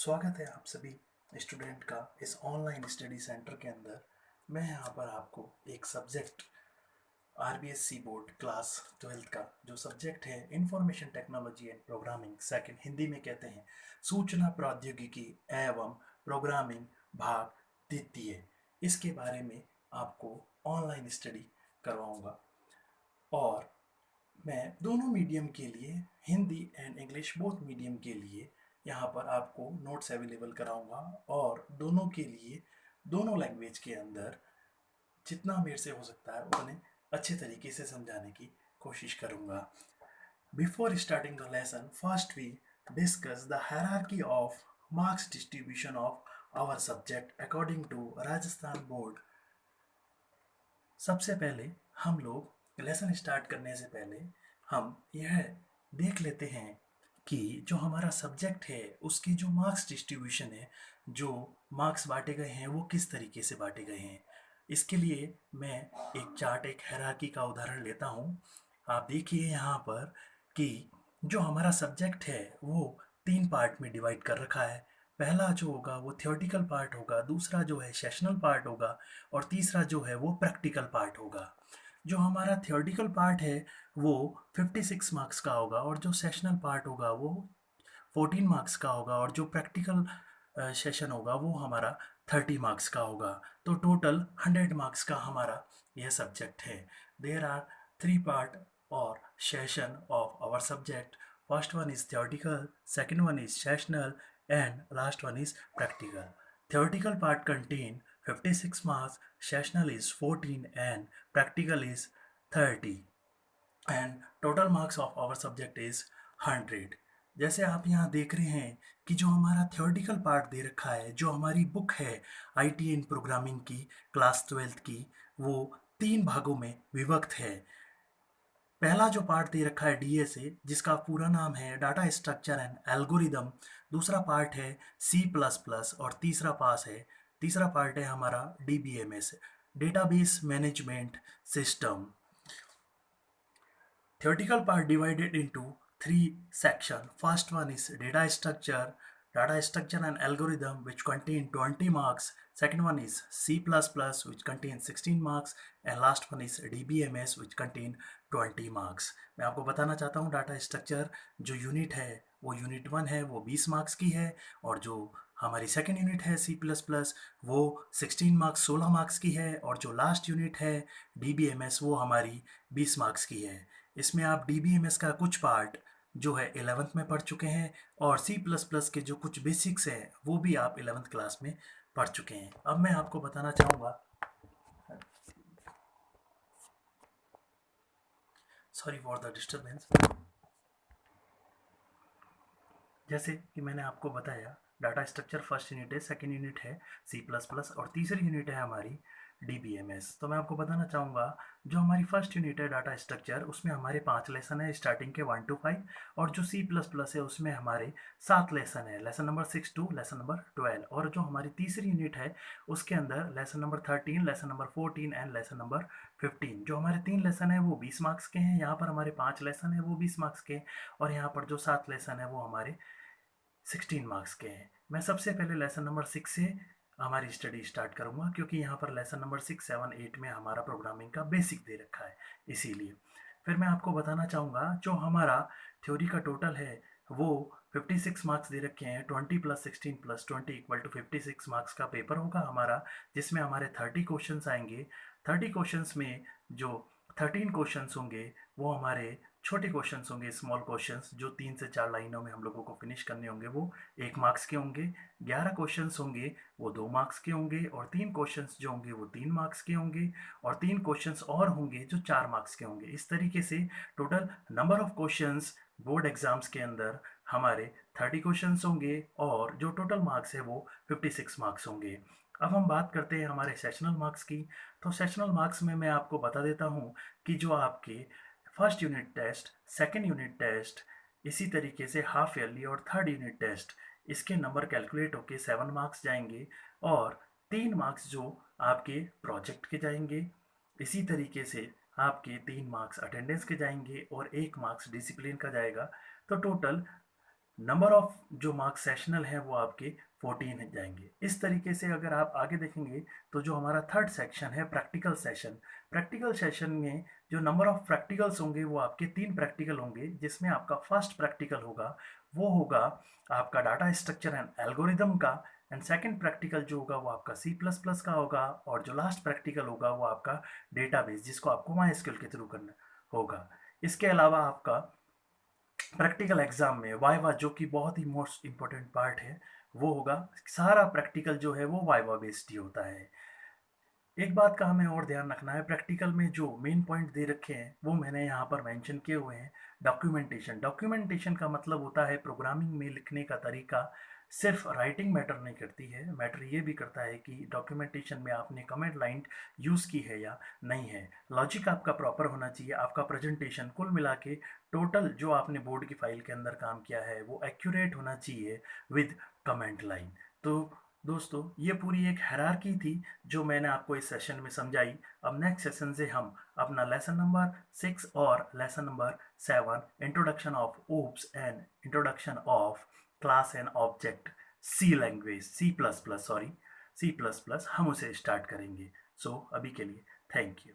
स्वागत है आप सभी स्टूडेंट का इस ऑनलाइन स्टडी सेंटर के अंदर। मैं यहाँ पर आपको एक subject RBSC board class 12th का जो सब्जेक्ट है information technology and programming second, Hindi में कहते हैं सूचना प्रौद्योगिकी एवं प्रोग्रामिंग भाग द्वितीय, इसके बारे में आपको ऑनलाइन स्टडी करवाऊंगा। और मैं दोनों मीडियम के लिए, Hindi and English both medium के लिए यहाँ पर आपको नोट्स अवेलेबल कराऊंगा और दोनों के लिए दोनों लैंग्वेज के अंदर जितना मेरे से हो सकता है उतने अच्छे तरीके से समझाने की कोशिश करूंगा। Before starting the lesson, first we discuss the hierarchy of marks distribution of our subject according to Rajasthan board. सबसे पहले हम लोग लेसन स्टार्ट करने से पहले हम यह देख लेते हैं कि जो हमारा सब्जेक्ट है उसकी जो मार्क्स डिस्ट्रीब्यूशन है, जो मार्क्स बांटे गए हैं वो किस तरीके से बांटे गए हैं। इसके लिए मैं एक चार्ट, एक हायरार्की का उदाहरण लेता हूँ। आप देखिए यहाँ पर कि जो हमारा सब्जेक्ट है वो 3 पार्ट में डिवाइड कर रखा है। पहला जो होगा वो थियोरेटिकल पार्ट होगा, दूसरा जो है सेशनल पार्ट होगा और तीसरा जो है वो प्रैक्टिकल पार्ट होगा। जो हमारा थियोरेटिकल पार्ट है वो 56 मार्क्स का होगा और जो सेशनल पार्ट होगा वो 14 मार्क्स का होगा और जो प्रैक्टिकल सेशन होगा वो हमारा 30 मार्क्स का होगा। तो टोटल 100 मार्क्स का हमारा यह सब्जेक्ट है। देयर आर 3 पार्ट और session of our subject. First one is theoretical, second one is sessional, and last one is practical. Theoretical part contain 56 marks, sessional is 14 and practical is 30, and total marks of our subject is 100। जैसे आप यहाँ देख रहे हैं कि जो हमारा theoretical part दे रखा है, जो हमारी बुक है आईटी इन प्रोग्रामिंग की क्लास 12th की, वो 3 भागों में विभक्त है। पहला जो पार्ट दे रखा है डीएसए, जिसका पूरा नाम है डाटा स्ट्रक्चर एंड एल्गोरिदम। दूसरा पार्ट है सी प्लस प्लस और तीसरा पार्ट है हमारा DBMS, database management system. Theoretical part divided into 3 sections. First one is data structure and algorithm, which contain 20 marks. Second one is C++, which contains 16 marks, and last one is DBMS, which contain 20 marks. मैं आपको बताना चाहता हूँ data structure जो unit है वो unit 1 है, वो 20 मार्क्स की है, और जो हमारी सेकेंड यूनिट है C++ वो 16 मार्क्स 16 मार्क्स की है, और जो लास्ट यूनिट है DBMS वो हमारी 20 मार्क्स की है। इसमें आप DBMS का कुछ पार्ट जो है 11th में पढ़ चुके हैं और C++ के जो कुछ बेसिक्स हैं वो भी आप 11th क्लास में पढ़ चुके हैं। अब मैं आपको बताना चाहूँगा, सॉरी फॉर द डिस्टर्बेंस। जैसे कि मैंने आपको बताया, डाटा स्ट्रक्चर फर्स्ट यूनिट है, सेकेंड यूनिट है C++ और तीसरी यूनिट है हमारी DBMS। तो मैं आपको बताना चाहूँगा, जो हमारी फर्स्ट यूनिट है डाटा स्ट्रक्चर, उसमें हमारे 5 लेसन है स्टार्टिंग के 1 to 5, और जो C++ है उसमें हमारे 7 लेसन है, lesson number 6 to lesson number 12। और जो हमारी तीसरी यूनिट है उसके अंदर lesson number 13, lesson number 14 and lesson number 15। जो हमारे 3 लेसन है वो 20 मार्क्स के हैं, यहाँ पर हमारे 5 लेसन है वो 20 मार्क्स के, और यहाँ पर जो 7 लेसन है वो हमारे 16 मार्क्स के हैं। मैं सबसे पहले लेसन नंबर 6 से हमारी स्टडी स्टार्ट करूंगा, क्योंकि यहाँ पर लेसन नंबर 6, 7, 8 में हमारा प्रोग्रामिंग का बेसिक दे रखा है, इसीलिए। फिर मैं आपको बताना चाहूँगा, जो हमारा थ्योरी का टोटल है वो 56 मार्क्स दे रखे हैं। 20 + 16 + 20 = 56 मार्क्स का पेपर होगा हमारा, जिसमें हमारे 30 क्वेश्चंस आएंगे। 30 क्वेश्चंस में जो 13 क्वेश्चंस होंगे वो हमारे छोटे क्वेश्चंस होंगे, स्मॉल क्वेश्चंस, जो 3 से 4 लाइनों में हम लोगों को फिनिश करने होंगे, वो 1 मार्क्स के होंगे। 11 क्वेश्चंस होंगे वो 2 मार्क्स के होंगे, और 3 क्वेश्चंस जो होंगे वो 3 मार्क्स के होंगे, और 3 क्वेश्चंस और होंगे जो 4 मार्क्स के होंगे। इस तरीके से total number of questions board exams के अंदर हमारे 30 क्वेश्चंस होंगे, और जो टोटल मार्क्स है वो 56 मार्क्स होंगे। अब हम बात करते हैं हमारे सेशनल मार्क्स की। तो सेशनल मार्क्स में मैं आपको बता देता हूँ कि जो आपके first unit test, second unit test, इसी तरीके से हाफ ईयरली और थर्ड यूनिट टेस्ट, इसके नंबर कैलकुलेट होके 7 मार्क्स जाएंगे, और 3 मार्क्स जो आपके प्रोजेक्ट के जाएंगे। इसी तरीके से आपके 3 मार्क्स अटेंडेंस के जाएंगे और 1 मार्क्स डिसिप्लिन का जाएगा। तो टोटल नंबर ऑफ जो मार्क्स सेशनल हैं वो आपके 14 जाएंगे। इस तरीके से अगर आप आगे देखेंगे तो जो हमारा थर्ड सेक्शन है प्रैक्टिकल सेशन में जो नंबर ऑफ प्रैक्टिकल्स होंगे वो आपके 3 प्रैक्टिकल होंगे, जिसमें आपका फर्स्ट प्रैक्टिकल होगा वो होगा आपका डाटा स्ट्रक्चर एंड एल्गोरिदम का, एंड सेकंड प्रैक्टिकल जो होगा वो आपका सी प्लस प्लस का होगा, और जो लास्ट प्रैक्टिकल होगा वो आपका डेटाबेस जिसको आपको माई एसक्यूएल के थ्रू करना होगा। इसके अलावा आपका प्रैक्टिकल एग्जाम में वाइवा, जो कि बहुत ही मोस्ट इम्पोर्टेंट पार्ट है, वो होगा सारा प्रैक्टिकल जो है वो वाइवा बेस्ड ही होता है। एक बात का हमें और ध्यान रखना है, प्रैक्टिकल में जो मेन पॉइंट दे रखे हैं वो मैंने यहाँ पर मेंशन किए हुए हैं। डॉक्यूमेंटेशन का मतलब होता है प्रोग्रामिंग में लिखने का तरीका। सिर्फ राइटिंग मैटर नहीं करती है, मैटर ये भी करता है कि डॉक्यूमेंटेशन में आपने कमेंट लाइन यूज़ की है या नहीं है, लॉजिक आपका प्रॉपर होना चाहिए, आपका प्रेजेंटेशन कुल मिला के टोटल जो आपने बोर्ड की फाइल के अंदर काम किया है वो एक्यूरेट होना चाहिए विद कमेंट लाइन। तो दोस्तों, ये पूरी एक हायरार्की थी जो मैंने आपको इस सेशन में समझाई। अब नेक्स्ट सेशन से हम अपना लेसन नंबर 6 और lesson number 7 introduction of OOPs and introduction of class and object C plus plus हम उसे स्टार्ट करेंगे। सो अभी के लिए थैंक यू।